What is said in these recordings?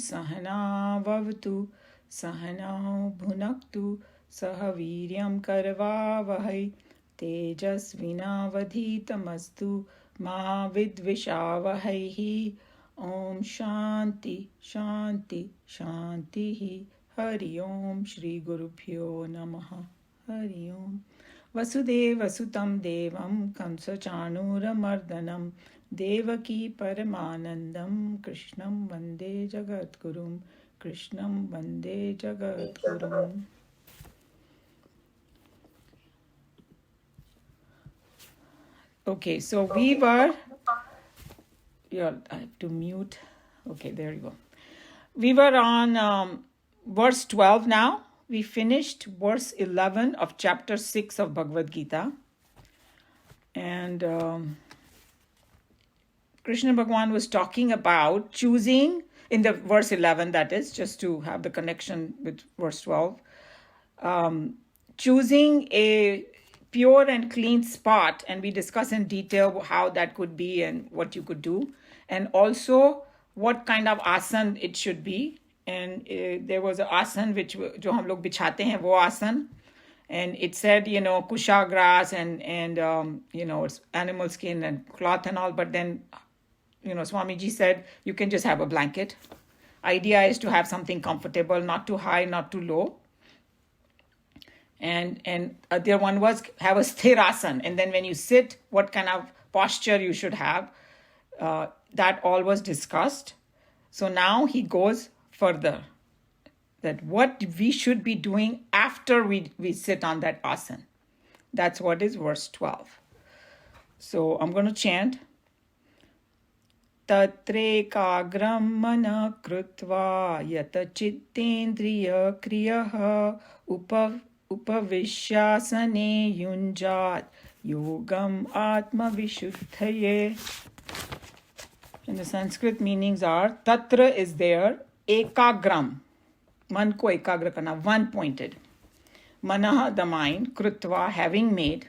सहना भवतु सहनौ भुनक्तु सह वीर्यं करवावहै तेजस्विनावधीतमस्तु मा विद्विषावहैः ओम शांति शांति शांतिः हरि ओम श्री गुरुभ्यो नमः हरि ओम वसुदेवसुतं देवं कंसचाणूरमर्दनं देवकी परमानन्दं कृष्णं वन्दे जगद्गुरुं कृष्णं वन्दे जगद्गुरुम्. Okay, so we were, yeah, I have to mute. Okay, there you go. We were on verse 12 now. We finished verse 11 of chapter 6 of Bhagavad Gita. And Krishna Bhagavan was talking about choosing, in the verse 11 that is, just to have the connection with verse 12, choosing a pure and clean spot, and we discuss in detail how that could be and what you could do, and also what kind of asan it should be. And there was an asan which jo hum log bichhate hain, wo asan, and it said, kusha grass and it's animal skin and cloth and all, but then Swamiji said you can just have a blanket. Idea is to have something comfortable, not too high, not too low. And other one was have a sthirasan, and then when you sit, what kind of posture you should have. That all was discussed. So now he goes further, that what we should be doing after we sit on that asan. That's what is verse 12. So I'm going to chant. Tatrekāgram mana krutva yata chittendriya kriyah upavishyasane yunjat yogam atma vishuddhaye. And the Sanskrit meanings are, tatra is there, ekagram, man ko ekagra karna, one pointed, manah the mind, krutva having made,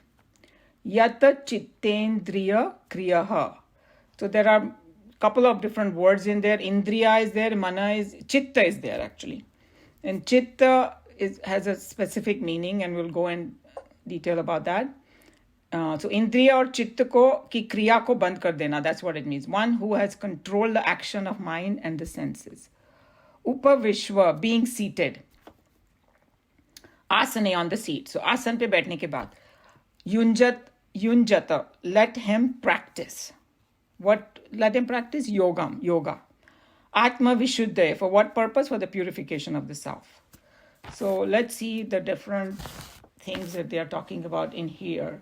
yata chittendriya kriyah. So there are couple of different words in there. Indriya is there, mana is, chitta is there actually. And chitta has a specific meaning, and we'll go in detail about that. So indriya or chitta ko ki kriya ko band kar dena, that's what it means. One who has controlled the action of mind and the senses. Upavishwa, being seated. Asane, on the seat. So asan pe baithne ke baad. Yunjata, let him practice. What let him practice? Yoga. Atma Vishuddha. For what purpose? For the purification of the self. So let's see the different things that they are talking about in here.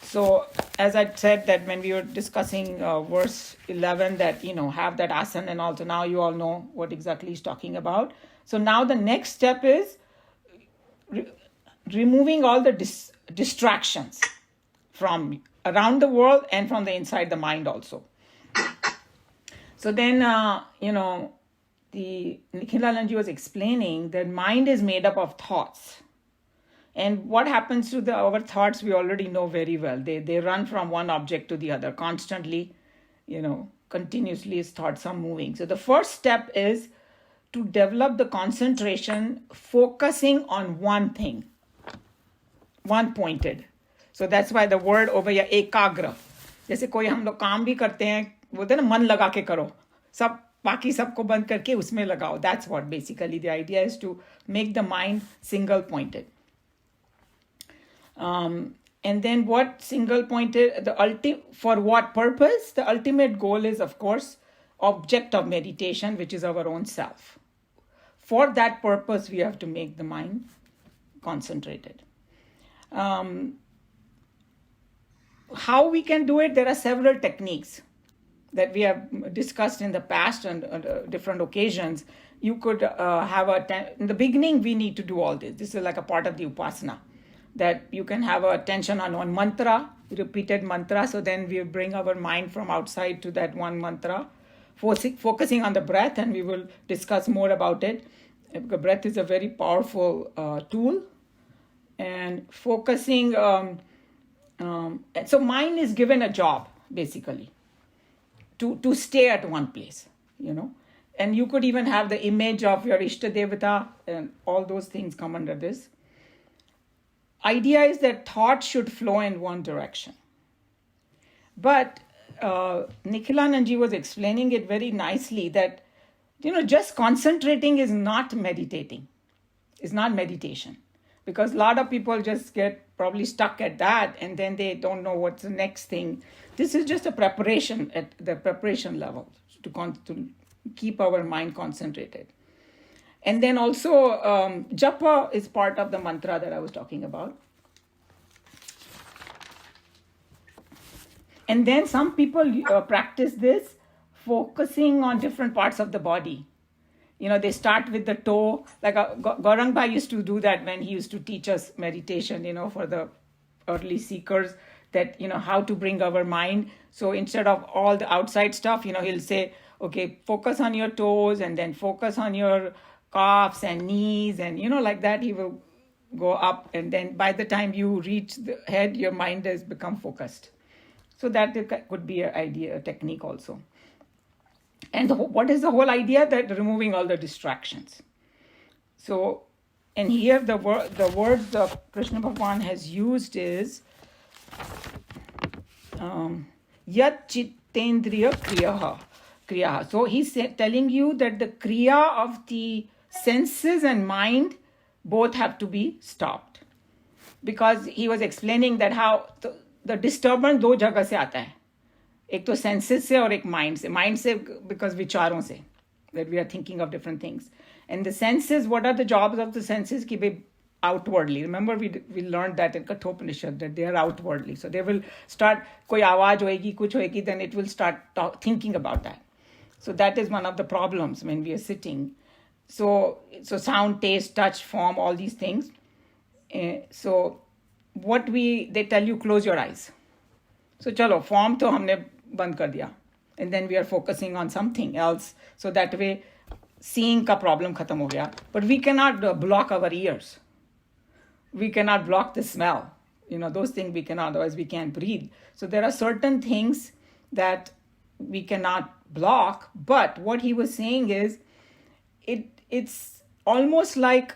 So as I said that when we were discussing verse 11 that, have that asana and also now you all know what exactly he's talking about. So now the next step is removing all the distractions from around the world and from the inside the mind also. So then, the Nikhilananji was explaining that mind is made up of thoughts. And what happens to our thoughts, we already know very well. They run from one object to the other constantly, continuously as thoughts are moving. So the first step is to develop the concentration, focusing on one thing, one pointed. So that's why the word over here, ekagra. जैसे कोई हम लोग काम भी करते हैं, बोलते हैं ना मन लगा के करो, सब बाकी सबको बंद करके उसमें लगाओ. That's what basically the idea is, to make the mind single pointed. And then what single pointed, for what purpose? The ultimate goal is, of course, object of meditation, which is our own self. For that purpose, we have to make the mind concentrated. How we can do it? There are several techniques that we have discussed in the past and different occasions. You could in the beginning, we need to do all this. This is like a part of the upasana, that you can have attention on one mantra, repeated mantra. So then we bring our mind from outside to that one mantra, focusing on the breath, and we will discuss more about it. Because breath is a very powerful tool. And focusing, so mind is given a job, basically, to stay at one place, And you could even have the image of your Ishta Devata, and all those things come under this. Idea is that thought should flow in one direction. But Nikhilananji was explaining it very nicely that, just concentrating is not meditating. It's not meditation. Because a lot of people just get probably stuck at that and then they don't know what's the next thing. This is just a preparation at the preparation level to keep our mind concentrated. And then also, japa is part of the mantra that I was talking about. And then some people practice this focusing on different parts of the body. They start with the toe. Like Gaurang Bhai used to do that when he used to teach us meditation, for the early seekers, that, how to bring our mind. So instead of all the outside stuff, he'll say, okay, focus on your toes and then focus on your calves and knees. And, like that, he will go up. And then by the time you reach the head, your mind has become focused. So that could be a technique also. And what is the whole idea? That removing all the distractions. So, and here the words that Krishna Bhagavan has used is yat chittendriya kriya. So he's telling you that the kriya of the senses and mind both have to be stopped. Because he was explaining that how the disturbance दो जगह से आता है. एक तो senses से और एक mind से because विचारों से, that we are thinking of different things. And the senses, what are the jobs of the senses? कि be outwardly. Remember we learned that in Kathopanishad, that they are outwardly. So they will start, कोई आवाज होएगी, कुछ होएगी, then it will start thinking about that. So that is one of the problems when we are sitting. So sound, taste, touch, form, all these things. So they tell you, close your eyes. So chalo, form to humne band kar diya. And then we are focusing on something else. So that way, seeing ka problem khatam ho gaya. But we cannot block our ears. We cannot block the smell. Those things we cannot, otherwise we can't breathe. So there are certain things that we cannot block. But what he was saying is, it's almost like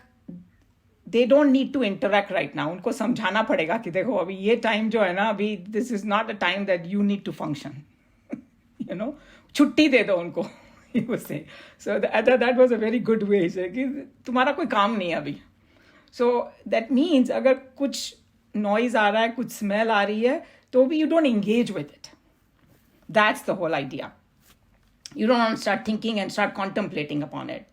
they don't need to interact right now. उनको समझाना पड़ेगा कि देखो अभी ये time जो है ना, अभी this is not a time that you need to function. छुट्टी दे दो उनको, he was saying. So that was a very good way. कि तुम्हारा कोई काम नहीं है अभी. So that means अगर कुछ noise आ रहा है, कुछ smell आ रही है, तो भी you don't engage with it. That's the whole idea. You don't want to start thinking and start contemplating upon it.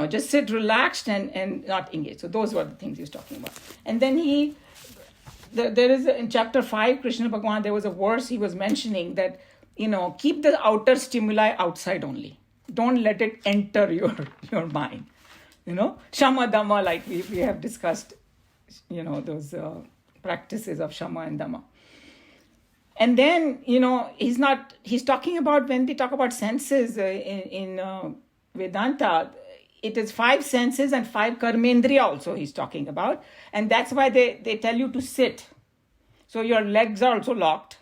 Just sit relaxed and not engage. So those were the things he was talking about. And then there is, in chapter 5, Krishna Bhagavan, there was a verse he was mentioning that, keep the outer stimuli outside only. Don't let it enter your mind. Shama Dhamma, like we have discussed, those practices of Shama and Dhamma. And then, he's talking about, when we talk about senses in Vedanta, it is 5 senses and 5 karmendriya also he's talking about. And that's why they tell you to sit. So your legs are also locked.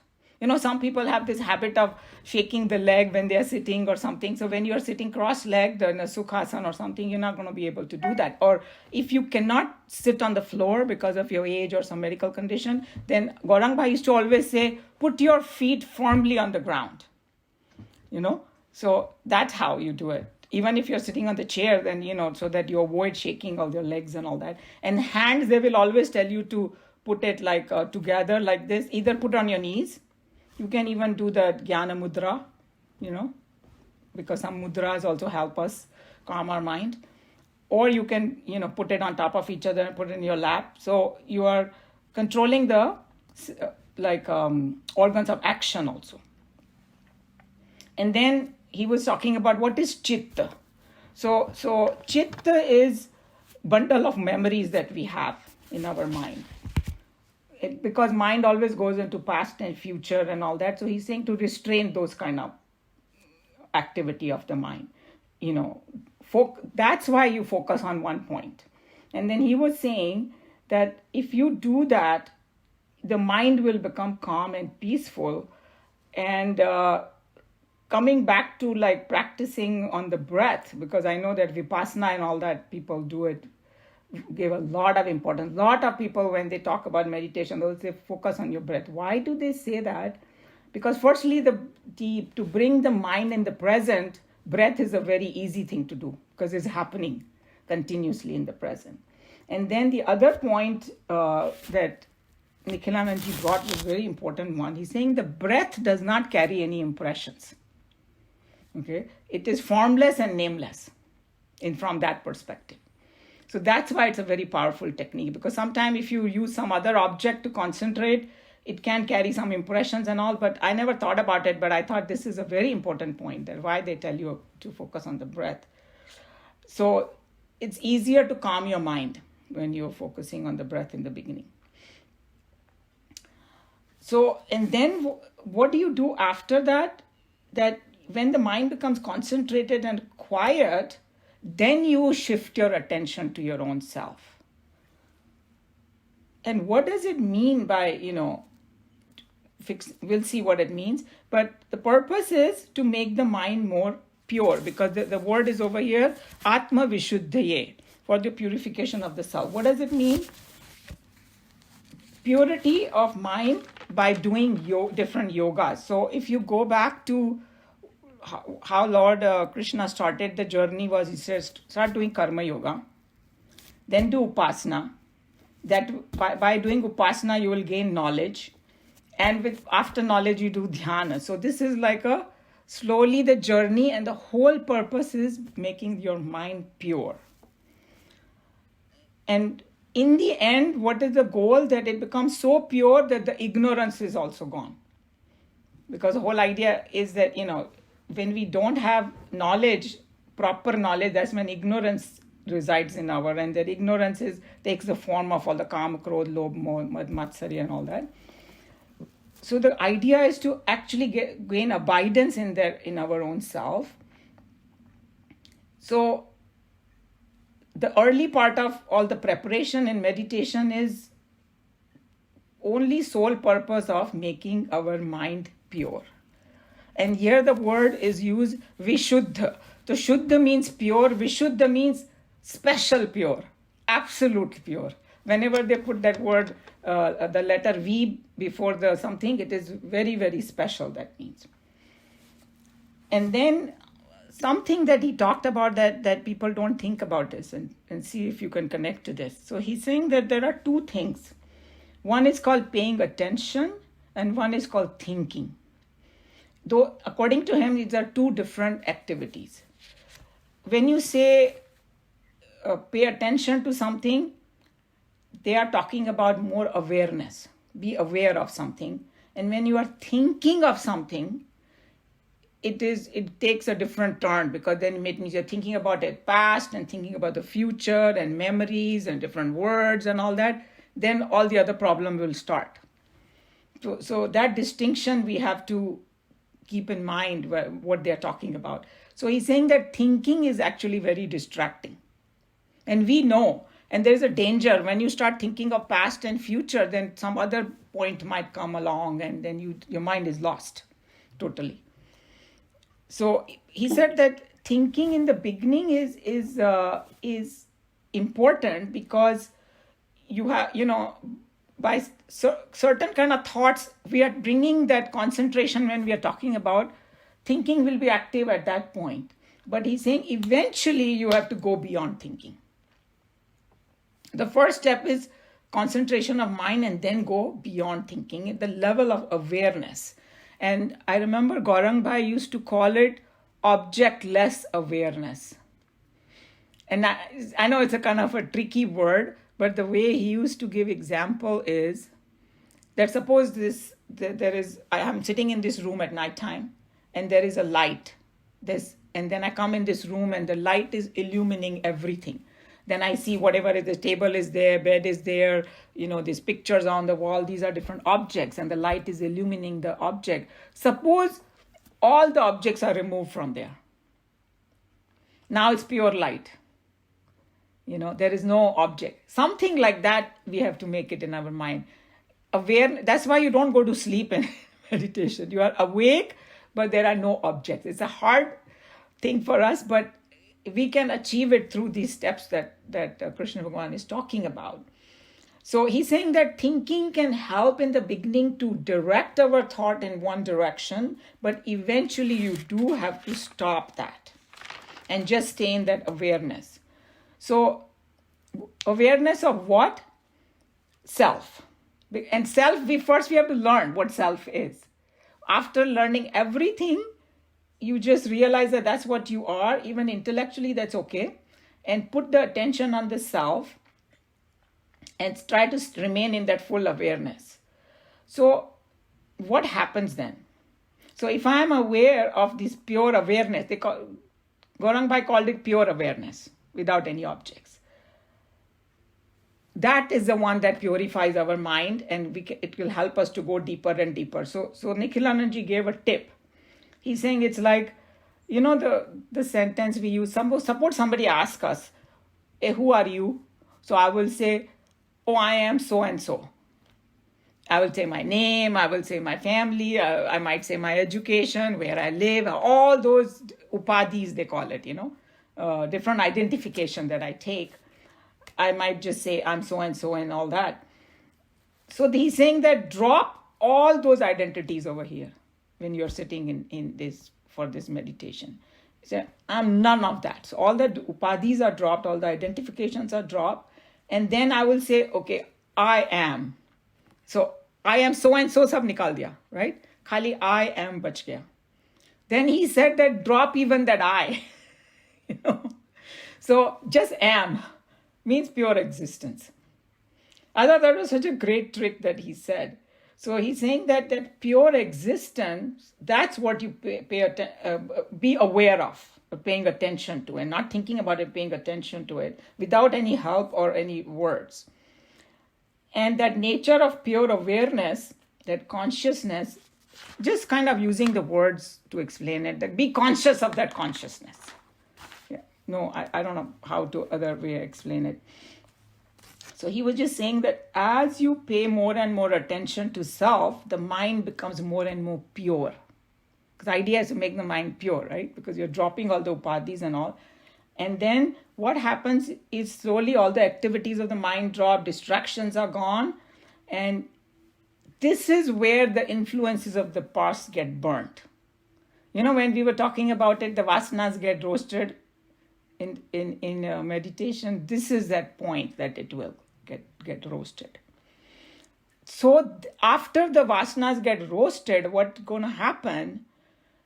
Some people have this habit of shaking the leg when they are sitting or something. So when you're sitting cross-legged in a sukhasana or something, you're not going to be able to do that. Or if you cannot sit on the floor because of your age or some medical condition, then Gaurang Bhai used to always say, put your feet firmly on the ground. So that's how you do it. Even if you're sitting on the chair, then, so that you avoid shaking of your legs and all that. And hands, they will always tell you to put it like together like this. Either put on your knees. You can even do the Jnana Mudra, because some mudras also help us calm our mind. Or you can, put it on top of each other and put it in your lap. So you are controlling the organs of action also. And then he was talking about what is chitta. So chitta is bundle of memories that we have in our mind. Because mind always goes into past and future and all that. So he's saying to restrain those kind of activity of the mind. That's why you focus on one point. And then he was saying that if you do that, the mind will become calm and peaceful. And coming back to like practicing on the breath, because I know that Vipassana and all that people do it, give a lot of importance. A lot of people, when they talk about meditation, they'll say focus on your breath. Why do they say that? Because firstly, to bring the mind in the present, breath is a very easy thing to do because it's happening continuously in the present. And then the other point that Nikhilanandji brought was a very important one. He's saying the breath does not carry any impressions. Okay, it is formless and nameless from that perspective. So that's why it's a very powerful technique, because sometimes if you use some other object to concentrate, it can carry some impressions and all, but I never thought about it, but I thought this is a very important point, that why they tell you to focus on the breath. So it's easier to calm your mind when you're focusing on the breath in the beginning. So, and then what do you do after that? That when the mind becomes concentrated and quiet, then you shift your attention to your own self. And what does it mean by, we'll see what it means. But the purpose is to make the mind more pure, because the word is over here, Atma Vishuddhaye, for the purification of the self. What does it mean? Purity of mind by doing different yogas. So if you go back to how Lord Krishna started the journey, was he says start doing karma yoga, then do upasana. That by doing upasana you will gain knowledge, and after knowledge you do dhyana. So this is like a slowly the journey, and the whole purpose is making your mind pure. And in the end, what is the goal? That it becomes so pure that the ignorance is also gone. Because the whole idea is that, when we don't have knowledge, proper knowledge, that's when ignorance resides in and that ignorance takes the form of all the kama, krodh, lobh, moh, mad, matsarya and all that. So the idea is to actually gain abidance in our own self. So the early part of all the preparation in meditation is only sole purpose of making our mind pure. And here the word is used Vishuddha. So Shuddha means pure, Vishuddha means special pure, absolute pure. Whenever they put that word, the letter V before the something, it is very, very special, that means. And then something that he talked about that people don't think about this, and see if you can connect to this. So he's saying that there are two things. One is called paying attention and one is called thinking. Though according to him, these are two different activities. When you say pay attention to something, they are talking about more awareness. Be aware of something. And when you are thinking of something, it takes a different turn, because then it means you're thinking about the past and thinking about the future and memories and different words and all that. Then all the other problem will start. So that distinction we have to keep in mind what they're talking about. So he's saying that thinking is actually very distracting. And we know, and there's a danger when you start thinking of past and future, then some other point might come along and then your mind is lost totally. So he said that thinking in the beginning is important, because you have, by certain kind of thoughts, we are bringing that concentration. When we are talking about thinking will be active at that point. But he's saying eventually you have to go beyond thinking. The first step is concentration of mind, and then go beyond thinking at the level of awareness. And I remember Gaurang Bhai used to call it object-less awareness. And I know it's a kind of a tricky word, but the way he used to give example is that suppose I am sitting in this room at nighttime and there is a light. And then I come in this room and the light is illuminating everything. Then I see whatever is, the table is there, bed is there, these pictures on the wall, these are different objects, and the light is illuminating the object. Suppose all the objects are removed from there. Now it's pure light. There is no object. Something like that, we have to make it in our mind. That's why you don't go to sleep in meditation. You are awake, but there are no objects. It's a hard thing for us, but we can achieve it through these steps that Krishna Bhagavan is talking about. So he's saying that thinking can help in the beginning to direct our thought in one direction, but eventually you do have to stop that and just stay in that awareness. So awareness of what? Self. And self, we have to learn what self is. After learning everything, you just realize that that's what you are. Even intellectually, that's okay. And put the attention on the self and try to remain in that full awareness. So what happens then? So if I'm aware of this pure awareness, Gaurang Bhai called it pure awareness without any objects. That is the one that purifies our mind, and it will help us to go deeper and deeper. So Nikhilananji gave a tip. He's saying it's like, the sentence we use. Suppose somebody asks us, hey, who are you? So I will say, oh, I am so and so. I will say my name, I will say my family, I might say my education, where I live, all those upadhis, they call it, different identification that I take. I might just say I'm so and so and all that. So he's saying that drop all those identities over here when you're sitting in this for this meditation. He said, I'm none of that. So all the upadhis are dropped, all the identifications are dropped. And then I will say, okay, I am. So I am so and so, sab nikal diya, right? Khali I am bach gaya. Then he said that drop even that I. So just am means pure existence. I thought that was such a great trick that he said. So he's saying that pure existence, that's what you be aware of, paying attention to, and not thinking about it, paying attention to it without any help or any words. And that nature of pure awareness, that consciousness, just kind of using the words to explain it, that be conscious of that consciousness. Yeah. No, I don't know how to other way explain it. So he was just saying that as you pay more and more attention to self, the mind becomes more and more pure. Because the idea is to make the mind pure, right? Because you're dropping all the upadhis and all. And then what happens is slowly all the activities of the mind drop, distractions are gone. And this is where the influences of the past get burnt. When we were talking about it, the vasanas get roasted in meditation. This is that point that it will get roasted. So after the vasanas get roasted, what's going to happen?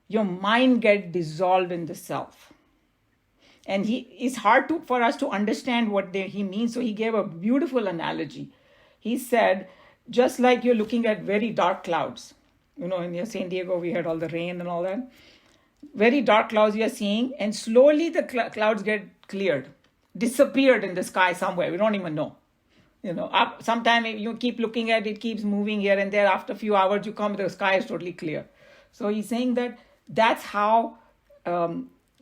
Your mind get dissolved in the self. And it's hard for us to understand what he means. So he gave a beautiful analogy. He said, just like you're looking at very dark clouds, in San Diego, we had all the rain and all that. Very dark clouds you're seeing, and slowly the clouds get cleared, disappeared in the sky somewhere. We don't even know. Sometime you keep looking at it, keeps moving here and there. After a few hours, you come, the sky is totally clear. So he's saying that's how,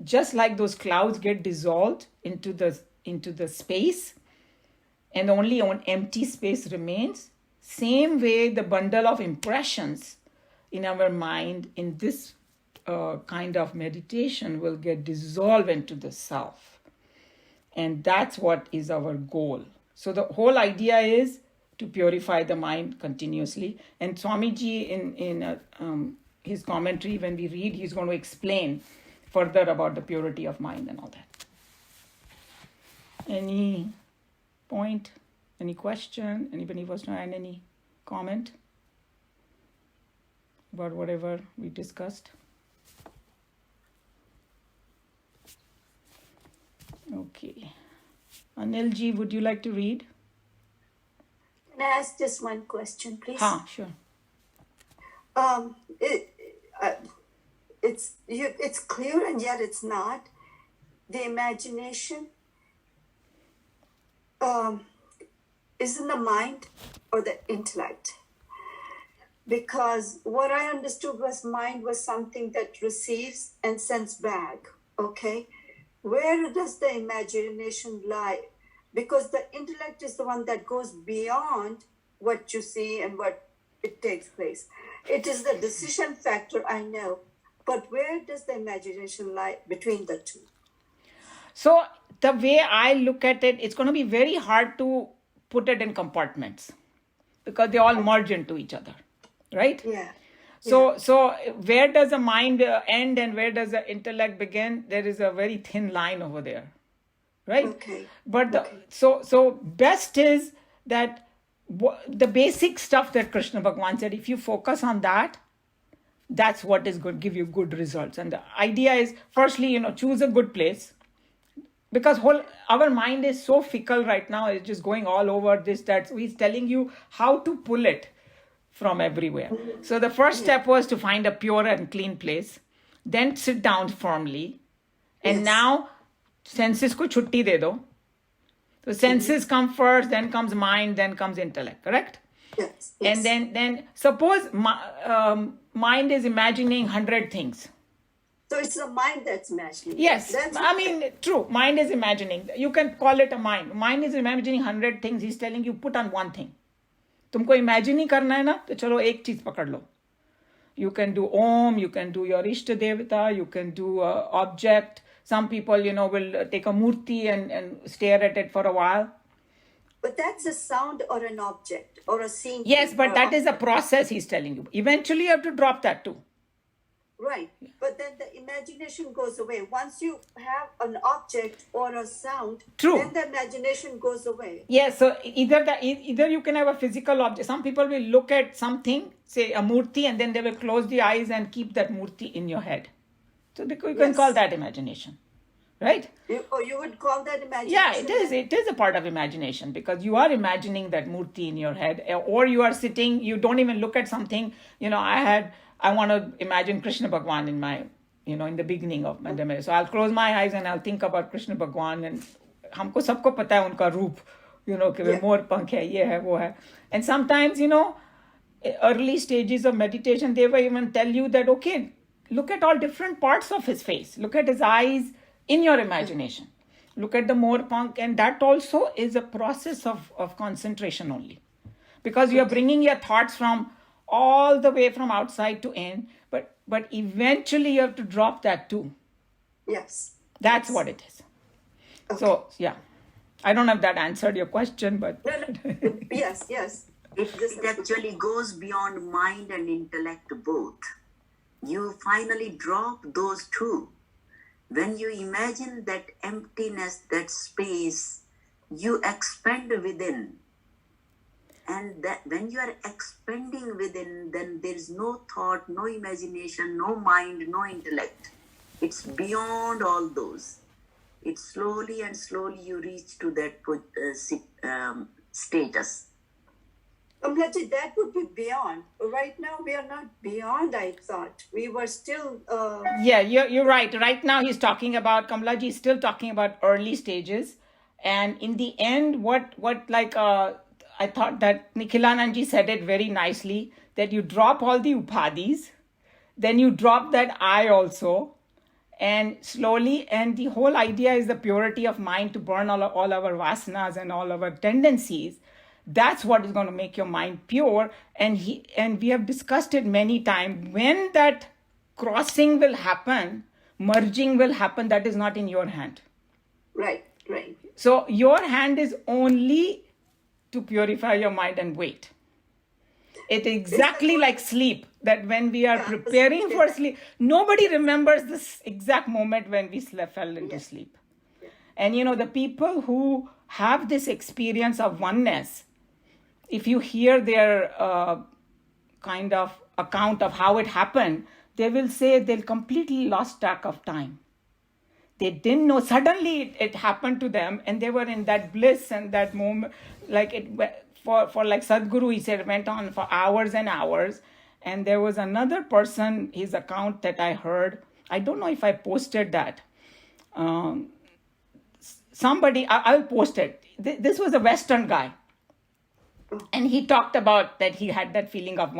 just like those clouds get dissolved into the space, and only an empty space remains. Same way, the bundle of impressions in our mind in this kind of meditation will get dissolved into the self. And that's what is our goal. So the whole idea is to purify the mind continuously. And Swamiji in his commentary, when we read, he's going to explain further about the purity of mind and all that. Any point? Any question? Anybody wants to add any comment about whatever we discussed? Okay. Anilji, would you like to read? Can I ask just one question, please? Sure. It's clear and yet it's not. The imagination is in the mind or the intellect. Because what I understood was mind was something that receives and sends back. Okay? Where does the imagination lie? Because the intellect is the one that goes beyond what you see and what it takes place. It is the decision factor, I know. but where does the imagination lie between the two? So the way I look at it, it's going to be very hard to put it in compartments because they all merge into each other, right? Yeah. So where does the mind end and where does the intellect begin? There is a very thin line over there, right? Okay. But Okay. so best is that the basic stuff that Krishna Bhagwan said, if you focus on that, that's what is going to give you good results. And the idea is, firstly, choose a good place, because our mind is so fickle right now. It's just going all over this, that. So he's telling you how to pull it from everywhere. So the first step was to find a pure and clean place, then sit down firmly, and Yes. now senses ko chutti de do. So senses come first, then comes mind, then comes intellect, correct? Yes. And then suppose mind is imagining 100 things. So it's the mind that's imagining. Yes, That's I mean, true. Mind is imagining. You can call it a mind. Mind is imagining 100 things. He's telling you, put on one thing. तुमको imagine ही करना है ना, तो चलो एक चीज पकड़ लो. You can do Om, you can do your Ishta Devata, you can do object. Some people, will take a murti and stare at it for a while. But that's a sound or an object or a scene. Yes, but that is a process he's telling you. Eventually you have to drop that too. Right. But then the imagination goes away. Once you have an object or a sound, True. then the imagination goes away. Yes, so either you can have a physical object. Some people will look at something, say a murti, and then they will close the eyes and keep that murti in your head. So you can Yes. call that imagination, right? You would call that imagination? Yeah, it is. It is a part of imagination because you are imagining that murti in your head, or you are sitting. You don't even look at something. I want to imagine Krishna Bhagwan in my, in the beginning of my day. So I'll close my eyes and I'll think about Krishna Bhagwan, and हमको सबको पता है उनका रूप, कि वे मोर पंख है, ये है, वो है. And sometimes, early stages of meditation, they will even tell you that, okay, look at all different parts of his face. Look at his eyes in your imagination. Look at the more punk, and that also is a process of concentration only. Because you are bringing your thoughts from all the way from outside to in, but eventually you have to drop that too. Yes. That's what it is. Okay. So, yeah. I don't know if that answered your question, but... Yes. It actually goes beyond mind and intellect both. You finally drop those two. When you imagine that emptiness, that space, you expand within. And that when you are expanding within, then there is no thought, no imagination, no mind, no intellect. It's beyond all those. It's slowly and slowly you reach to that status. Kamlaji, that would be beyond. Right now, we are not beyond, I thought. We were still... Yeah, you're right. Right now, he's talking about, Kamlaji is still talking about early stages. And in the end, I thought that Nikhilanandji said it very nicely, that you drop all the upadhis, then you drop that I also, and slowly, and the whole idea is the purity of mind to burn all our vasanas and all our tendencies. That's what is going to make your mind pure. And we have discussed it many times. When that crossing will happen, merging will happen, that is not in your hand. Right. So your hand is only to purify your mind and wait. It's exactly like sleep, that when we are preparing for sleep, nobody remembers this exact moment when we fell into sleep. And the people who have this experience of oneness, if you hear their kind of account of how it happened, they will say they completely lost track of time. They didn't know. Suddenly it happened to them, and they were in that bliss and that moment. Like for like Sadhguru, he said, it went on for hours and hours. And there was another person, his account that I heard. I don't know if I posted that. Somebody, I'll post it. This was a Western guy. And he talked about that he had that feeling of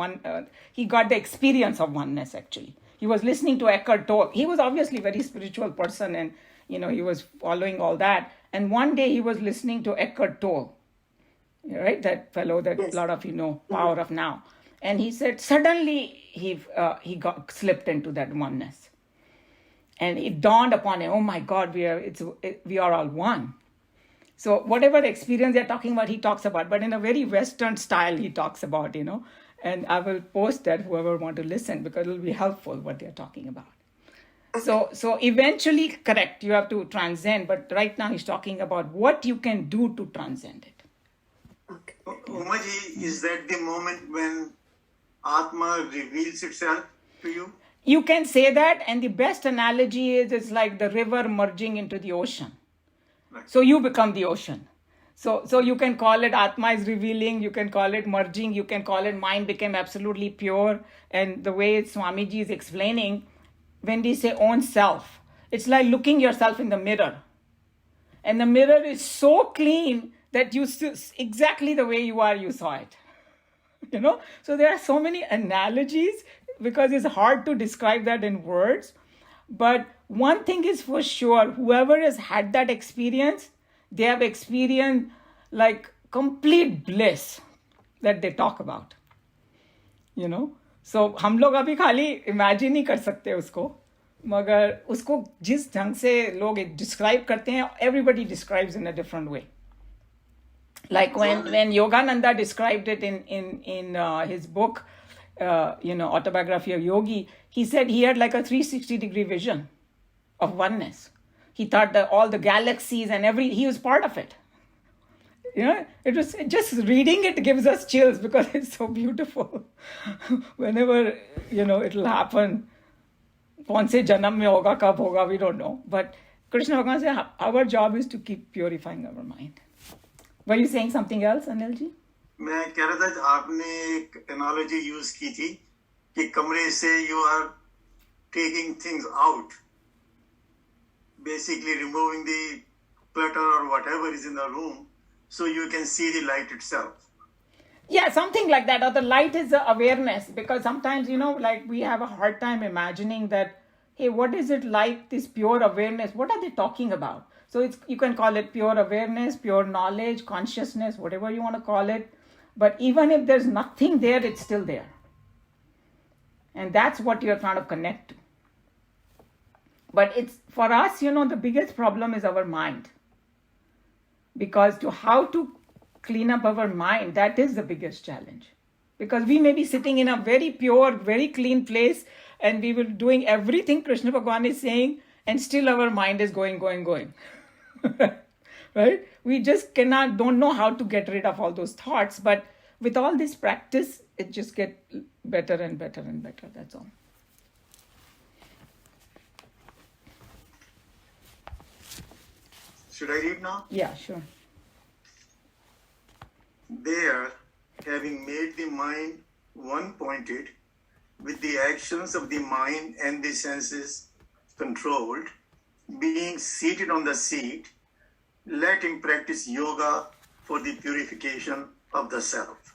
he got the experience of oneness, actually. He was listening to Eckhart Tolle. He was obviously a very spiritual person, and, he was following all that. And one day he was listening to Eckhart Tolle, right? That fellow that a lot of you know, Power of Now. And he said suddenly he got slipped into that oneness. And it dawned upon him, oh my God, we are all one. So whatever experience they're talking about, he talks about, but in a very Western style, he talks about, and I will post that whoever want to listen, because it will be helpful what they're talking about. So eventually, correct, you have to transcend, but right now he's talking about what you can do to transcend it. Okay. Umaji, is that the moment when Atma reveals itself to you? You can say that, and the best analogy is it's like the river merging into the ocean. Right. So you become the ocean. So you can call it Atma is revealing, you can call it merging, you can call it mind became absolutely pure. And the way Swamiji is explaining, when we say own self, it's like looking yourself in the mirror. And the mirror is so clean that you see exactly the way you are, you saw it. So there are so many analogies because it's hard to describe that in words. But one thing is for sure, whoever has had that experience, they have experienced like complete bliss that they talk about. So हम लोग अभी खाली imagine ही कर सकते हैं उसको, मगर उसको जिस ढंग से लोग डिस्क्राइब करते हैं, everybody describes in a different way. Like when Yogananda described it in his book, Autobiography of Yogi, he said he had like a 360-degree vision of oneness. He thought that all the galaxies and he was part of it. It was just reading it gives us chills because it's so beautiful. Whenever, it'll happen, kaun se janam mein hoga, kab hoga, we don't know. But Krishna Bhagavan said our job is to keep purifying our mind. Were you saying something else, Anilji? मैं कह रहा था आपने एक analogy use की थी कि कमरे से you are taking things out, basically removing the clutter or whatever is in the room so you can see the light itself. Yeah, something like that. Or the light is the awareness, because sometimes, like we have a hard time imagining that, hey, what is it like, this pure awareness? What are they talking about? So you can call it pure awareness, pure knowledge, consciousness, whatever you want to call it. But even if there's nothing there, it's still there. And that's what you're trying to connect to. But it's for us, the biggest problem is our mind. Because how to clean up our mind, that is the biggest challenge. Because we may be sitting in a very pure, very clean place, and we will doing everything Krishna Bhagavan is saying, and still our mind is going. Right? We just don't know how to get rid of all those thoughts. But with all this practice, it just gets better and better and better. That's all. Should I read now? Yeah, sure. There, having made the mind one-pointed, with the actions of the mind and the senses controlled, being seated on the seat, let him practice yoga for the purification of the self.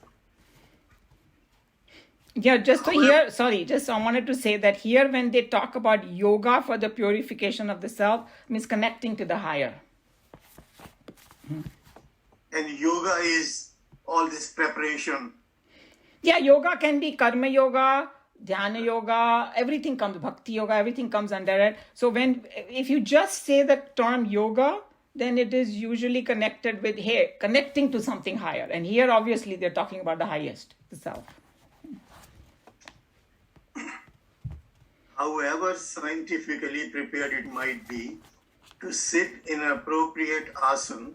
Yeah, I wanted to say that here when they talk about yoga for the purification of the self, means connecting to the higher. And yoga is all this preparation. Yeah, yoga can be karma yoga, dhyana yoga, everything comes, bhakti yoga, everything comes under it. So if you just say the term yoga, then it is usually connected with, connecting to something higher. And here, obviously, they're talking about the highest, the self. However scientifically prepared it might be, to sit in an appropriate asana,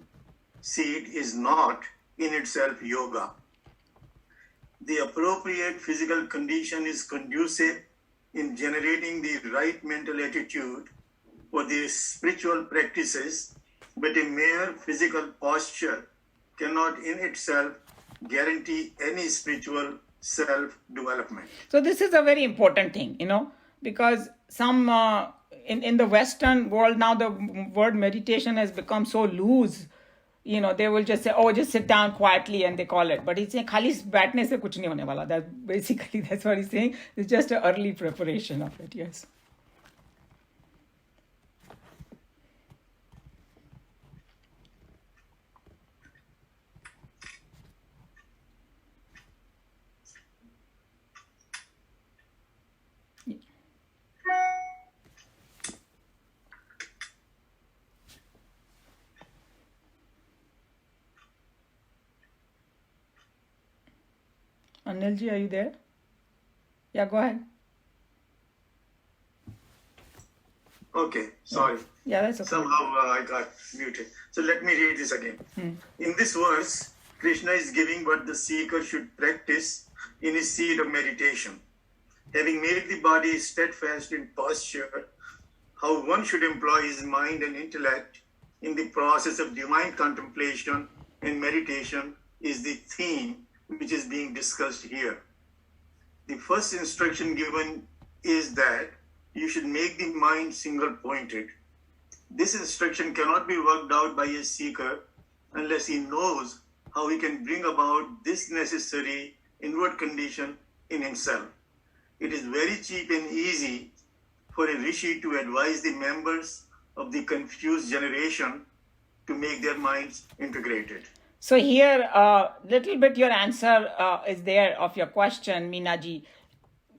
seat, is not in itself yoga. The appropriate physical condition is conducive in generating the right mental attitude for the spiritual practices, but a mere physical posture cannot in itself guarantee any spiritual self-development. So this is a very important thing, because some in the Western world now the word meditation has become so loose. They will just say, just sit down quietly, and they call it. But he's saying, khali baithne se kuch nahi hone wala. That's what he's saying. It's just an early preparation of it, yes. Anilji, are you there? Yeah, go ahead. Okay, sorry. Yeah, that's okay. Somehow I got muted. So let me read this again. In this verse, Krishna is giving what the seeker should practice in his seed of meditation. Having made the body steadfast in posture, how one should employ his mind and intellect in the process of divine contemplation and meditation is the theme which is being discussed here. The first instruction given is that you should make the mind single-pointed. This instruction cannot be worked out by a seeker unless he knows how he can bring about this necessary inward condition in himself. It is very cheap and easy for a rishi to advise the members of the confused generation to make their minds integrated. So here, little bit your answer is there of your question, Meenaji.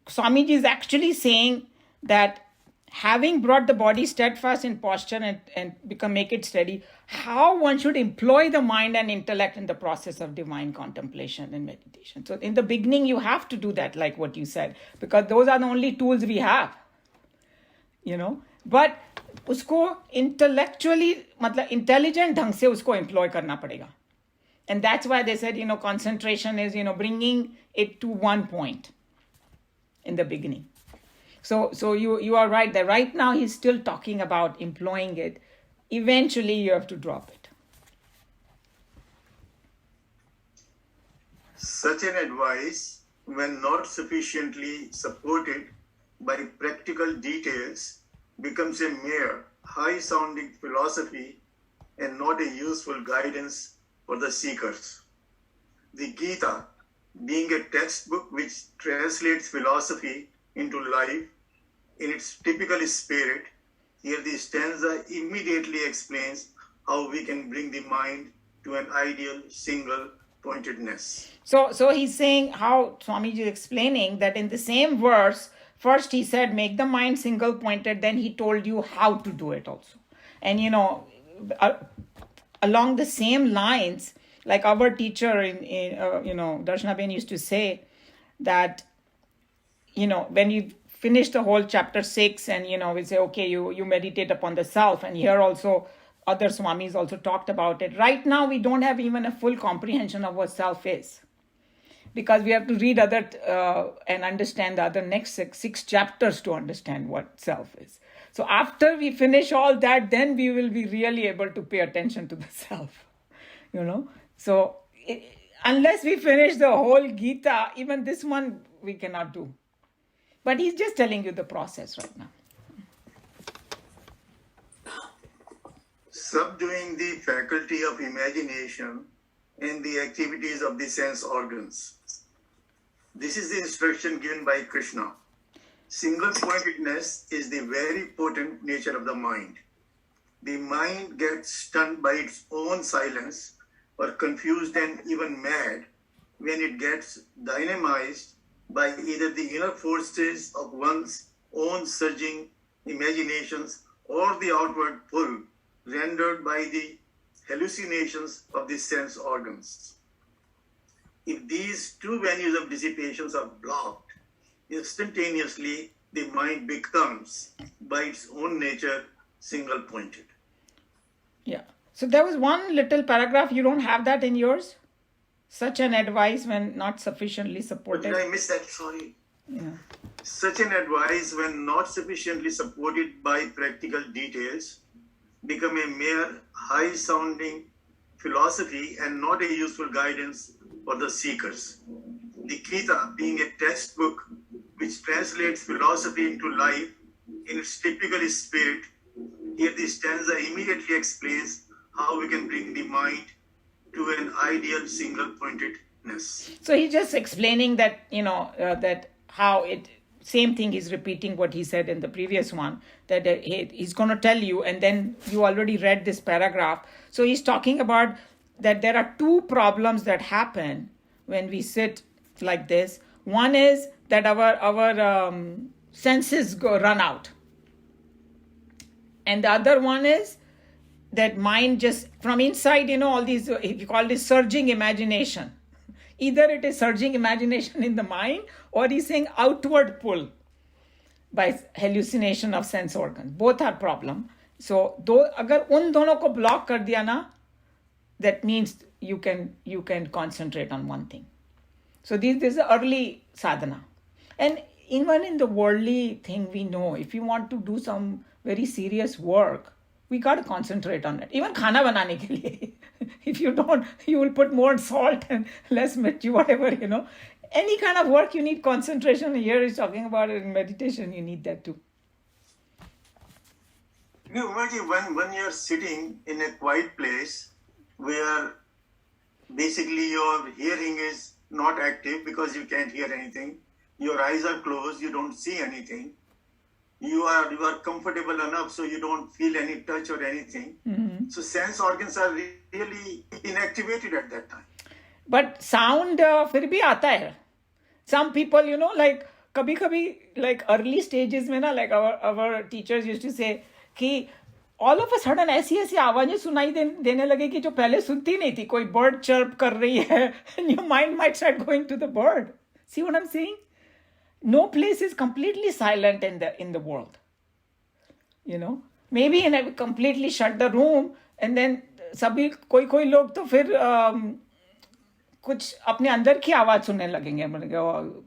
Swamiji is actually saying that having brought the body steadfast in posture and make it steady, how one should employ the mind and intellect in the process of divine contemplation and meditation. So in the beginning, you have to do that, like what you said, because those are the only tools we have, But उसको intellectually, मतलब intelligent ढंग से उसको employ करना पड़ेगा. And that's why they said, concentration is, bringing it to one point in the beginning. So you are right that right now he's still talking about employing it. Eventually you have to drop it. Such an advice, when not sufficiently supported by practical details, becomes a mere high-sounding philosophy and not a useful guidance for the seekers. The Geeta, being a textbook which translates philosophy into life in its typical spirit, here the stanza immediately explains how we can bring the mind to an ideal single pointedness. So he's saying how Swamiji is explaining that in the same verse, first he said make the mind single pointed, then he told you how to do it also. And along the same lines, like our teacher in Darshana Ben used to say that when you finish the whole chapter 6 and we say okay, you meditate upon the self, and here also other swamis also talked about it. Right now we don't have even a full comprehension of what self is, because we have to read other and understand the other next six chapters to understand what self is. So after we finish all that, then we will be really able to pay attention to the self, So unless we finish the whole Geeta, even this one we cannot do. But he's just telling you the process right now. Subduing the faculty of imagination and the activities of the sense organs. This is the instruction given by Krishna. Single-pointedness is the very potent nature of the mind. The mind gets stunned by its own silence or confused and even mad when it gets dynamized by either the inner forces of one's own surging imaginations or the outward pull rendered by the hallucinations of the sense organs. If these two venues of dissipations are blocked, instantaneously the mind becomes, by its own nature, single-pointed. Yeah. So there was one little paragraph, you don't have that in yours? Such an advice when not sufficiently supported. Did I miss that? Sorry. Yeah. Such an advice, when not sufficiently supported by practical details, become a mere high-sounding philosophy and not a useful guidance for the seekers. The Geeta, being a textbook which translates philosophy into life in its typical spirit, here the stanza immediately explains how we can bring the mind to an ideal single-pointedness. So he's just explaining that, that how it, same thing he's repeating what he said in the previous one, that he's going to tell you, and then you already read this paragraph. So he's talking about that there are two problems that happen when we sit like this. One is that our senses run out. And the other one is that mind just from inside, all these, if you call this surging imagination, Either it is surging imagination in the mind, or he's saying outward pull by hallucination of sense organs. Both are problem. So अगर उन दोनों को block कर दिया ना, that means you can concentrate on one thing. So this is early sadhana. And even in the worldly thing, we know if you want to do some very serious work, we got to concentrate on it. Even khana banane ke liye. If you don't, you will put more salt and less mirchi, whatever, Any kind of work, you need concentration. Here is talking about it in meditation, you need that too. You imagine when you're sitting in a quiet place where basically your hearing is not active because you can't hear anything. Your eyes are closed, you don't see anything. You are comfortable enough so you don't feel any touch or anything. Mm-hmm. So sense organs are really inactivated at that time. But sound फिर भी आता है. Some people, like कभी like early stages में ना, like our teachers used to say कि all of a sudden ऐसी आवाजें सुनाई देने लगे कि जो पहले सुनती नहीं थी. कोई bird chirp कर रही है, and your mind might start going to the bird. See what I'm saying? No place is completely silent in the world. Maybe in a completely shut the room, and then सभी कोई लोग तो फिर कुछ अपने अंदर की आवाज सुनने लगेंगे.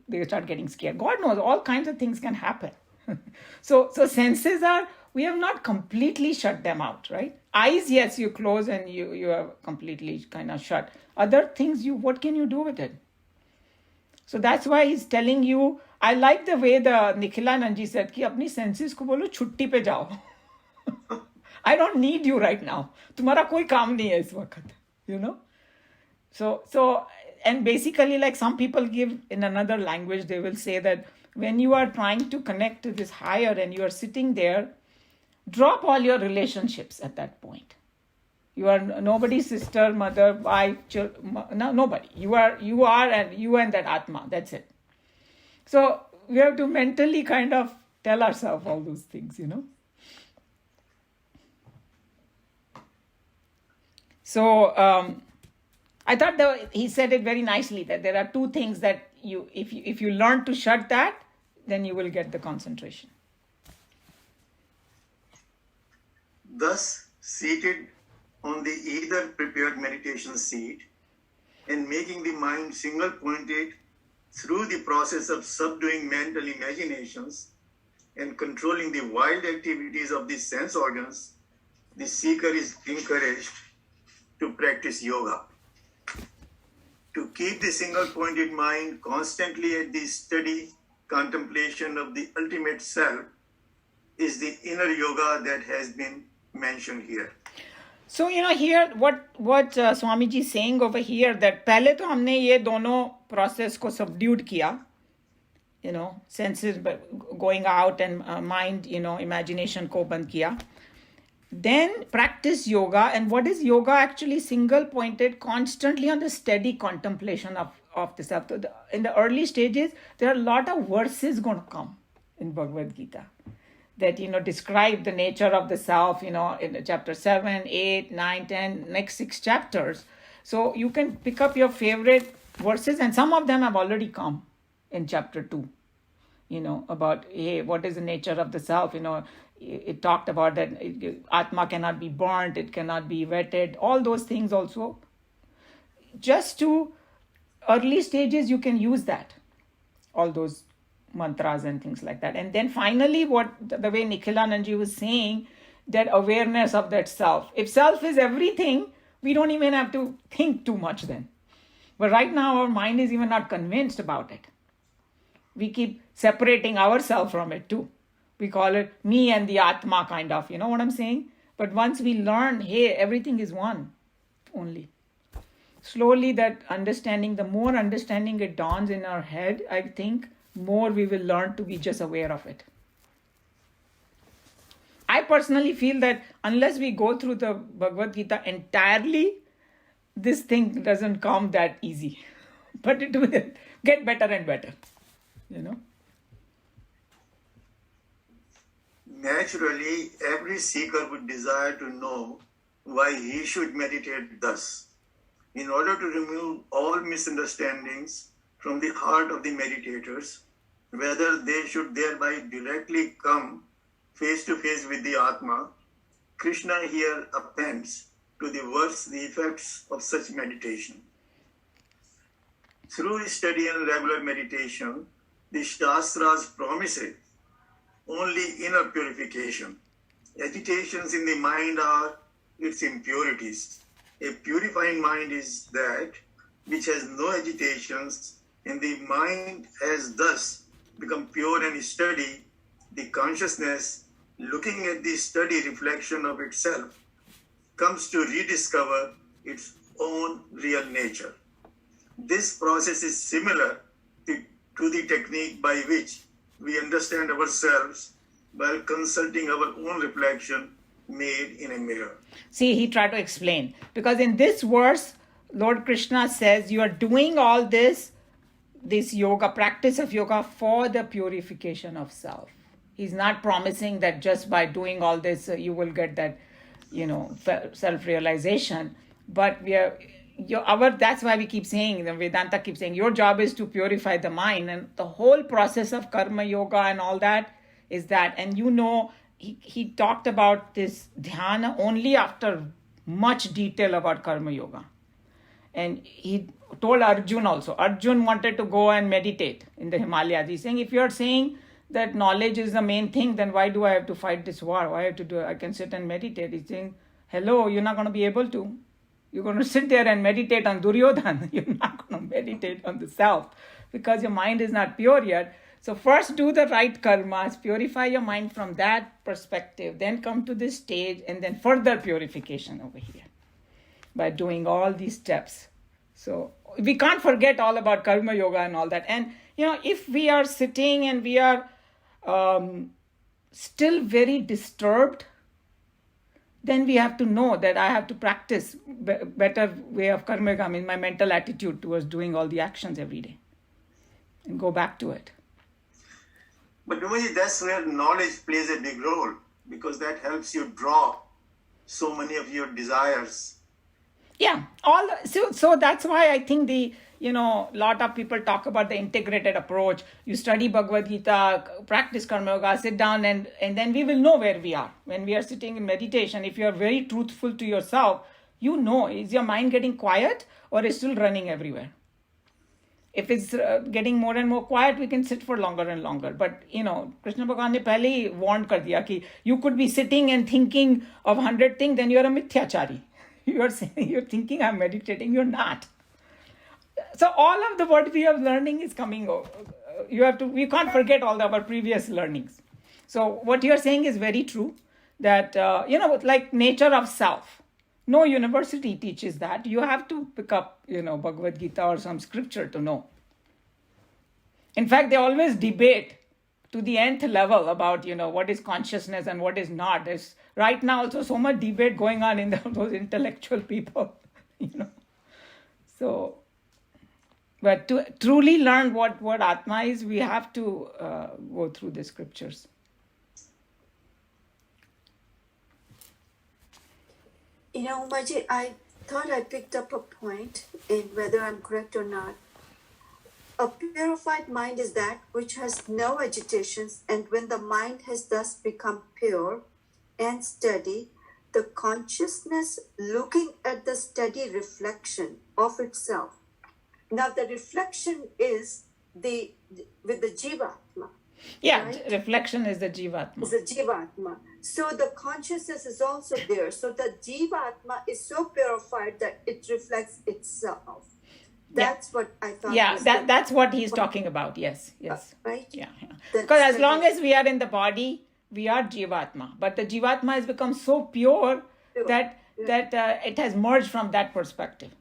They start getting scared. God knows, all kinds of things can happen. So senses are, we have not completely shut them out, right? Eyes, yes, you close and you are completely kind of shut. Other things, what can you do with it? So that's why he's telling you, I like the way the Nikhilanandji said कि अपनी senses को बोलो छुट्टी पे जाओ. I don't need you right now. तुम्हारा कोई काम नहीं है इस वक्त. So and basically, like some people give in another language, they will say that when you are trying to connect to this higher and you are sitting there, drop all your relationships at that point. You are nobody's sister, mother, wife, nobody. You are and you and that Atma. That's it. So we have to mentally kind of tell ourselves all those things, So I thought that he said it very nicely, that there are two things that if you learn to shut that, then you will get the concentration. Thus, seated on the either prepared meditation seat and making the mind single-pointed through the process of subduing mental imaginations and controlling the wild activities of the sense organs, the seeker is encouraged to practice yoga. To keep the single-pointed mind constantly at the steady contemplation of the ultimate self is the inner yoga that has been mentioned here. So, here what Swamiji is saying over here, that पहले तो हमने ये दोनों process को subdued किया, senses going out and mind, imagination को बंद किया. Then practice yoga. And what is yoga? Actually single pointed, constantly on the steady contemplation of the self. In the early stages, there are a lot of verses going to come in Bhagavad Gita that, describe the nature of the self, in chapter 7, 8, 9, 10, next 6 chapters. So you can pick up your favorite verses, and some of them have already come in chapter 2, about, hey, what is the nature of the self, it talked about that Atma cannot be burnt, it cannot be wetted, all those things also. Just to early stages, you can use that, all those mantras and things like that. And then finally, the way Nikhilanandji was saying, that awareness of that self. If self is everything, we don't even have to think too much then. But right now, our mind is even not convinced about it. We keep separating ourselves from it too. We call it me and the Atma kind of, you know what I'm saying? But once we learn, hey, everything is one only. Slowly that understanding, the more understanding it dawns in our head, I think, more we will learn to be just aware of it. I personally feel that unless we go through the Bhagavad Gita entirely, this thing doesn't come that easy. But it will get better and better, Naturally, every seeker would desire to know why he should meditate thus. in order to remove all misunderstandings from the heart of the meditators, whether they should thereby directly come face to face with the Atma, Krishna here appends to the verse the effects of such meditation. Through study and regular meditation, the Shastras promises only inner purification. Agitations in the mind are its impurities. A purifying mind is that which has no agitations, and the mind has thus become pure and steady. The consciousness, looking at the steady reflection of itself, comes to rediscover its own real nature. This process is similar to the technique by which we understand ourselves while consulting our own reflection made in a mirror. See, he tried to explain. Because in this verse, Lord Krishna says you are doing all this yoga, practice of yoga for the purification of self. He's not promising that just by doing all this, you will get that, self-realization. But that's why we keep saying, the Vedanta keeps saying, your job is to purify the mind. And the whole process of karma yoga and all that is that. And he talked about this dhyana only after much detail about karma yoga. And he told Arjun also. Arjun wanted to go and meditate in the Himalayas. He's saying, if you're saying that knowledge is the main thing, then why do I have to fight this war? Why I have to do it? I can sit and meditate. He's saying, hello, you're not going to be able to. You're going to sit there and meditate on Duryodhana. You're not going to meditate on the self because your mind is not pure yet. So first do the right karmas, purify your mind from that perspective, then come to this stage and then further purification over here by doing all these steps. So we can't forget all about karma yoga and all that. And, if we are sitting and we are still very disturbed, then we have to know that I have to practice better way of karma yoga, my mental attitude towards doing all the actions every day and go back to it. But Dumaji, that's where knowledge plays a big role, because that helps you drop so many of your desires. Yeah, so that's why I think lot of people talk about the integrated approach. You study Bhagavad Gita, practice karma yoga, sit down, and then we will know where we are. When we are sitting in meditation, if you are very truthful to yourself, is your mind getting quiet or is still running everywhere? If it's getting more and more quiet, we can sit for longer and longer. But, Krishna Bhagavan ne pehle hi warned kar diya ki you could be sitting and thinking of 100 things, then you're a mithyachari. You're thinking I'm meditating, you're not. So all of what we are learning is coming over. We can't forget all our previous learnings. So what you're saying is very true, that, like nature of self. No university teaches that. You have to pick up, Bhagavad Gita or some scripture to know. In fact, they always debate to the nth level about, what is consciousness and what is not. There's right now also so much debate going on in those intellectual people, So, but to truly learn what Atma is, we have to go through the scriptures. Umaji, I thought I picked up a point in whether I'm correct or not. A purified mind is that which has no agitations, and when the mind has thus become pure and steady, the consciousness looking at the steady reflection of itself. Now the reflection is with the Jivatma. Yeah, right? Reflection is the Jivatma. Is the Jivatma. So the consciousness is also there. So the Jivatma is so purified that it reflects itself. That's what I thought. Yeah, that's what he's talking about. Yes. Right? Yeah. Because as long as we are in the body, we are Jivatma. But the Jivatma has become so pure that it has merged from that perspective.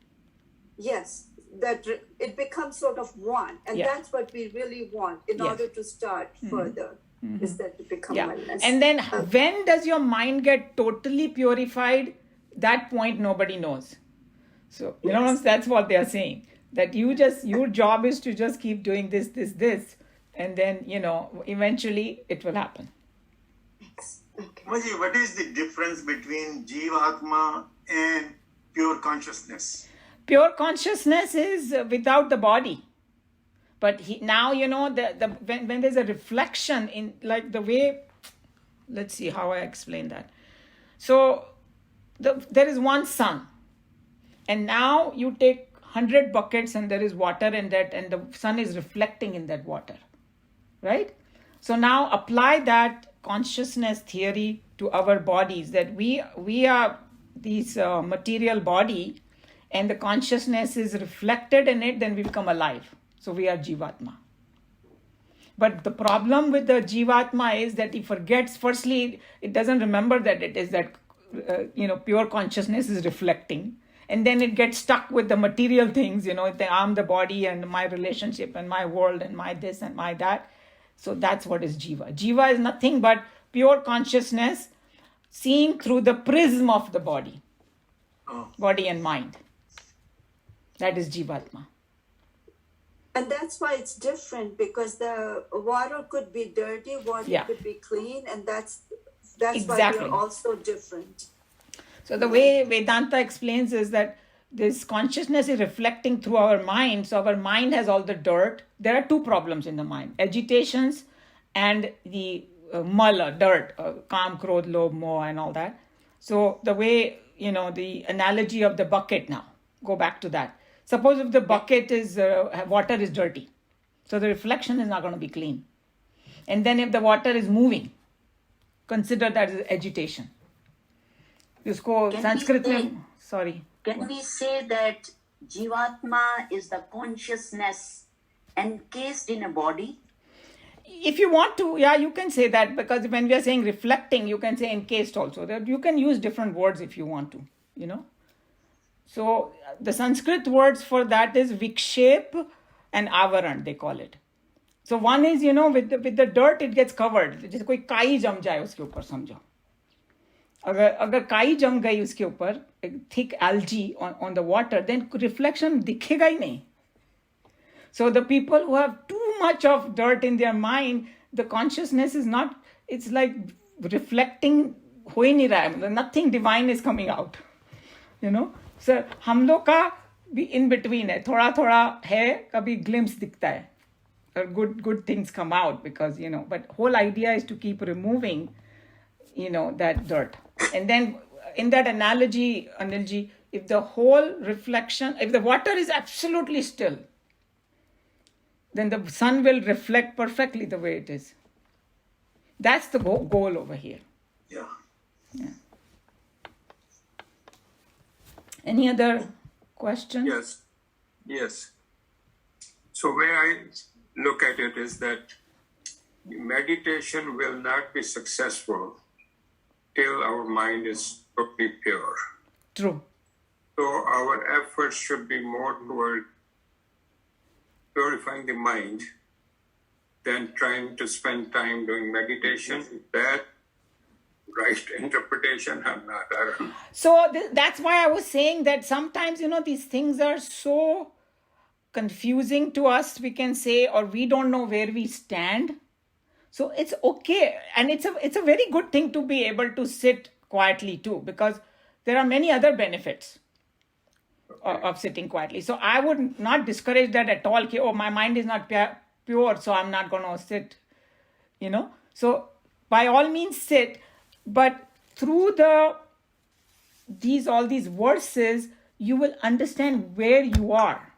Yes, that it becomes sort of one. And that's what we really want in order to start further. Is that to become oneness. And then when does your mind get totally purified? That point nobody knows. So, that's what they are saying. That your job is to just keep doing this, and then, eventually it will happen. Okay. Maji, what is the difference between Jivatma and pure consciousness? Pure consciousness is without the body. But now, when there's a reflection in like the way, let's see how I explain that. So there is one sun. And now you take 100 buckets and there is water in that, and the sun is reflecting in that water. Right? So now apply that consciousness theory to our bodies, that we are this material body, and the consciousness is reflected in it, then we become alive. So we are Jivatma. But the problem with the Jivatma is that he forgets, firstly, it doesn't remember that it is that, pure consciousness is reflecting. And then it gets stuck with the material things, I'm the body and my relationship and my world and my this and my that. So that's what is Jiva. Jiva is nothing but pure consciousness seeing through the prism of the body. Body and mind. That is Jivatma. And that's why it's different, because the water could be dirty, water could be clean, and that's why we're also different. So the way Vedanta explains is that this consciousness is reflecting through our mind. So our mind has all the dirt. There are two problems in the mind: agitations and the mala, dirt, kam, krodh, lobh, moha, and all that. So the way, the analogy of the bucket now, go back to that. Suppose if the bucket is, water is dirty. So the reflection is not going to be clean. And then if the water is moving, consider that as agitation. Sanskrit mein, sorry. Can we say that Jivatma is the consciousness encased in a body? If you want to, you can say that, because when we are saying reflecting, you can say encased also. That you can use different words if you want to, So the Sanskrit words for that is vikshep and avaran, they call it. So one is, with the dirt, it gets covered. जैसे कोई काई जम जाए उसके ऊपर समझो. अगर काई जम गई उसके ऊपर, thick algae on the water, then reflection दिखेगा ही नहीं. So the people who have too much of dirt in their mind, the consciousness is not, it's like reflecting हो ही नहीं रहा है. Nothing divine is coming out. So हम लोग का भी in between है. थोड़ा थोड़ा है, कभी glimpse दिखता है. Or good things come out because, but whole idea is to keep removing, that dirt. And then in that analogy, Anilji, if the whole reflection, if the water is absolutely still, then the sun will reflect perfectly the way it is. That's the goal over here. Yeah. Any other questions? Yes. So where I look at it is that meditation will not be successful till our mind is totally pure. True. So our efforts should be more toward purifying the mind than trying to spend time doing meditation. Is that right interpretation? I'm not. I don't know. So that's why I was saying that sometimes, these things are so confusing to us, we can say, or we don't know where we stand. So it's okay. And it's a very good thing to be able to sit quietly too, because there are many other benefits of sitting quietly. So I would not discourage that at all. My mind is not pure, so I'm not going to sit, So by all means sit, but through all these verses, you will understand where you are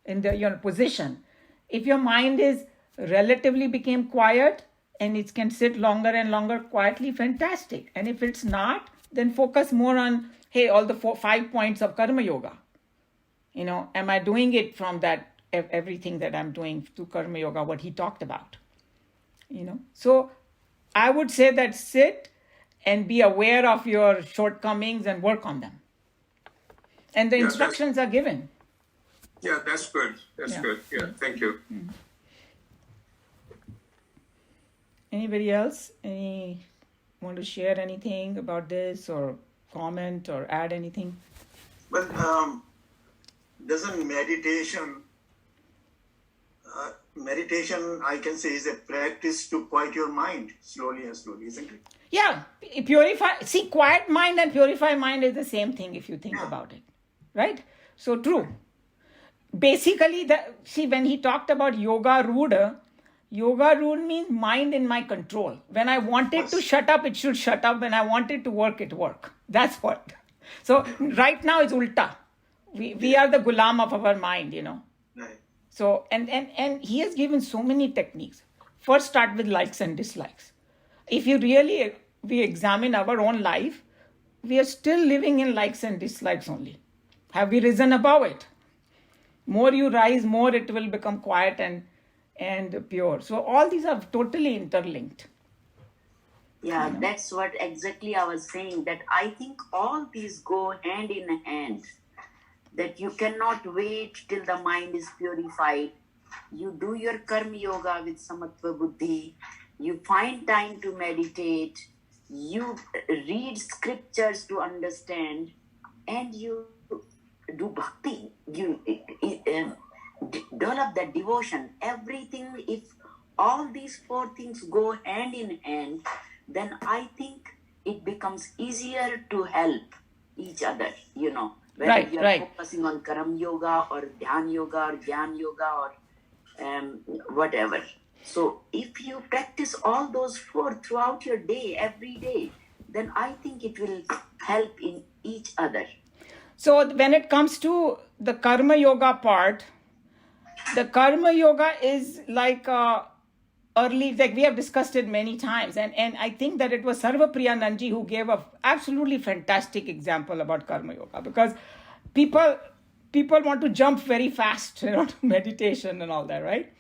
in your position. If your mind is relatively became quiet and it can sit longer and longer quietly, fantastic. And if it's not, then focus more on, all the 5 points of Karma Yoga. Am I doing it from that, everything that I'm doing to Karma Yoga, what he talked about? So I would say that sit and be aware of your shortcomings and work on them. And the instructions are given. Yeah, that's good. That's good. Yeah, thank you. Mm-hmm. Anybody else? Want to share anything about this or comment or add anything? Well, doesn't meditation, I can say, is a practice to quiet your mind slowly and slowly, isn't it? Yeah, quiet mind and purified mind is the same thing if you think about it, right? So true. Basically, when he talked about yoga rud means mind in my control. When I want it to shut up, it should shut up. When I want it to work, it work. That's what. So right now it's ulta. We are the gulam of our mind, Right. So and he has given so many techniques. First, start with likes and dislikes. If we examine our own life, we are still living in likes and dislikes only. Have we risen above it? More you rise, more it will become quiet and pure. So all these are totally interlinked. Yeah, that's what exactly I was saying, that I think all these go hand in hand. That you cannot wait till the mind is purified. You do your karma yoga with samatva buddhi. You find time to meditate. You read scriptures to understand. And you do bhakti. You develop that devotion. Everything, if all these four things go hand in hand, then I think it becomes easier to help each other, Whether you're focusing on karam yoga or dhyan yoga or jnana yoga or whatever. So if you practice all those four throughout your day, every day, then I think it will help in each other. So when it comes to the karma yoga part, the karma yoga is like we have discussed it many times, and I think that it was Sarvapriyananji who gave a absolutely fantastic example about karma yoga, because people want to jump very fast, to meditation and all that, right?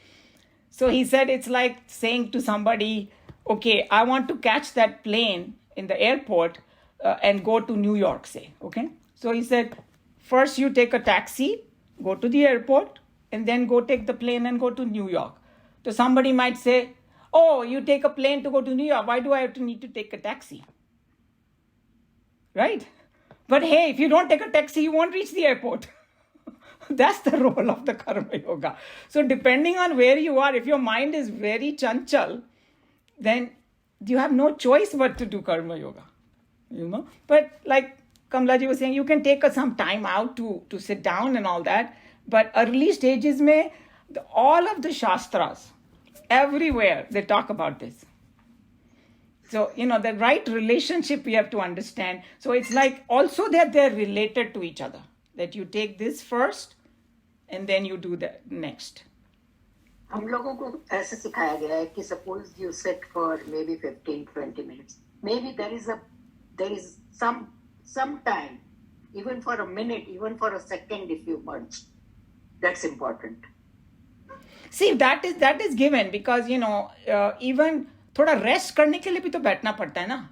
So he said it's like saying to somebody, okay, I want to catch that plane in the airport and go to New York, say, okay? So he said, first you take a taxi, go to the airport, and then go take the plane and go to New York. So somebody might say, oh, you take a plane to go to New York, why do I need to take a taxi? Right? But hey, if you don't take a taxi, you won't reach the airport. That's the role of the karma yoga. So depending on where you are, if your mind is very chanchal, then you have no choice but to do karma yoga. But like Kamlaji was saying, you can take some time out to sit down and all that. But early stages mein, all of the shastras, everywhere, they talk about this. So, the right relationship we have to understand. So it's like also that they're related to each other. That you take this first and then you do the next. हम लोगों को ऐसे सिखाया गया है कि suppose you sit for maybe 15-20 minutes. Maybe there is some time, even for a minute, even for a second if you merge. That's important. See, that is given because, even थोड़ा rest करने के लिए भी तो बैठना पड़ता है ना.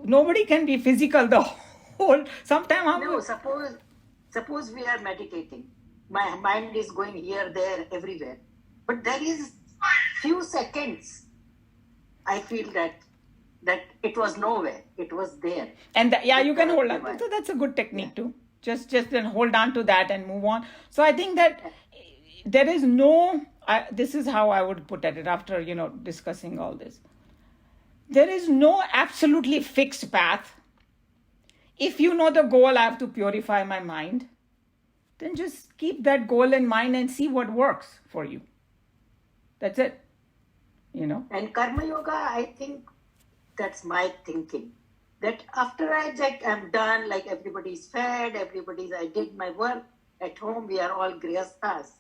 Nobody can be physical the whole. Sometime No, suppose we are meditating. My mind is going here, there, everywhere. But there is few seconds. I feel that it was nowhere. It was there. And you can hold on. So that's a good technique too. Just then hold on to that and move on. So I think that there is this is how I would put it after, discussing all this. There is no absolutely fixed path. If you know the goal, I have to purify my mind, then just keep that goal in mind and see what works for you. That's it. And karma yoga, I think that's my thinking. That after I'm done, like everybody's fed, I did my work. At home, we are all grihasthas.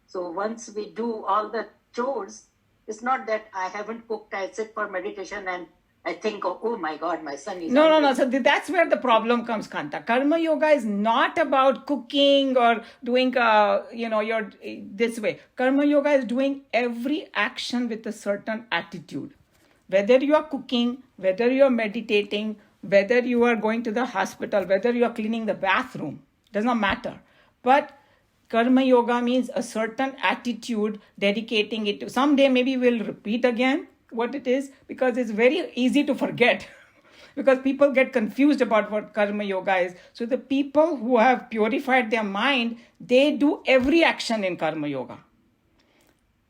So once we do all the chores, it's not that I haven't cooked, I sit for meditation and I think, oh my God, my son is hungry. No. So that's where the problem comes, Kanta. Karma yoga is not about cooking or doing, your this way. Karma yoga is doing every action with a certain attitude. Whether you are cooking, whether you are meditating, whether you are going to the hospital, whether you are cleaning the bathroom, does not matter. But karma yoga means a certain attitude, dedicating it to. Someday maybe we'll repeat again what it is, because it's very easy to forget. Because people get confused about what karma yoga is. So the people who have purified their mind, they do every action in karma yoga.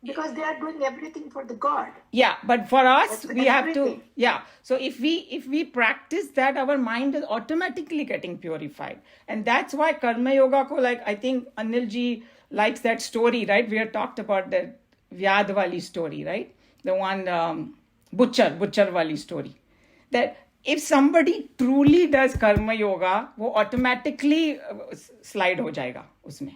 because they are doing everything for the God. Yeah, but for us, That's we have to, everything. yeah. So if we practice that, our mind is automatically getting purified. And that's why Karma Yoga ko, like, I think Anil ji likes that story, right? We had talked about that Vyad wali story, right? The one butcher wali story. That if somebody truly does Karma Yoga, वो automatically slide हो जाएगा उसमें.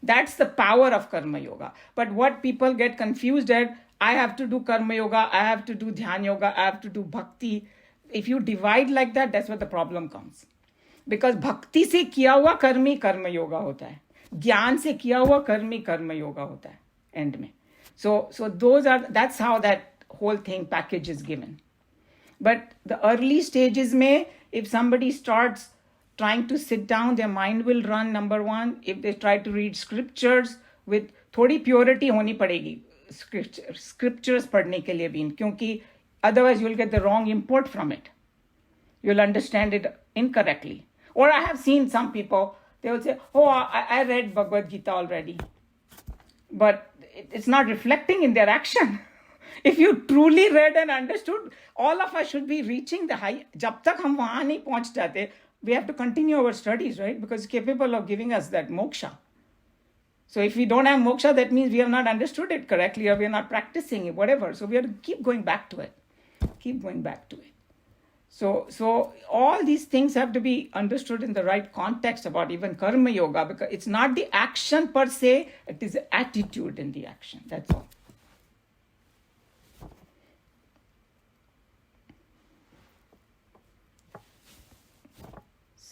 That's the power of Karma Yoga. But what people get confused at, I have to do Karma Yoga, I have to do Dhyan Yoga, I have to do Bhakti. If you divide like that, that's where the problem comes. Because Bhakti से किया हुआ कर्मी कर्म योगा होता है. ज्ञान से किया हुआ कर्मी कर्म योगा होता है end में. So that's how that whole thing package is given. But the early stages may, if somebody starts trying to sit down, their mind will run, number one. If they try to read scriptures with थोड़ी purity होनी पड़ेगी scriptures पढ़ने के लिए भी, क्योंकि otherwise you'll get the wrong import from it. You'll understand it incorrectly. Or I have seen some people, they will say, oh, I read Bhagavad Gita already. But it's not reflecting in their action. If you truly read and understood, all of us should be reaching the high. जब तक हम वहाँ नहीं पहुँच जाते, we have to continue our studies, right? Because it's capable of giving us that moksha. So if we don't have moksha, that means we have not understood it correctly, or we are not practicing it, whatever. So we have to keep going back to it. Keep going back to it. So all these things have to be understood in the right context about even Karma Yoga, because it's not the action per se, it is the attitude in the action. That's all.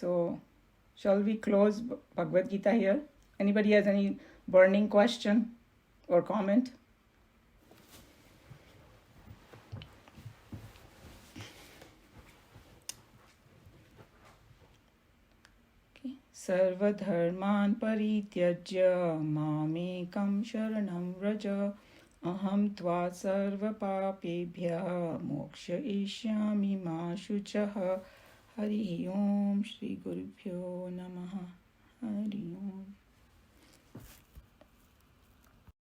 So, shall we close Bhagavad Gita here? Anybody has any burning question or comment? Okay. Sarvadharman parityajya mamekam sharanam vraja aham tva sarva papebhya moksha ishyami ma shuchaha. Hari Om Shri Gurubhyo Namaha. Hari Om.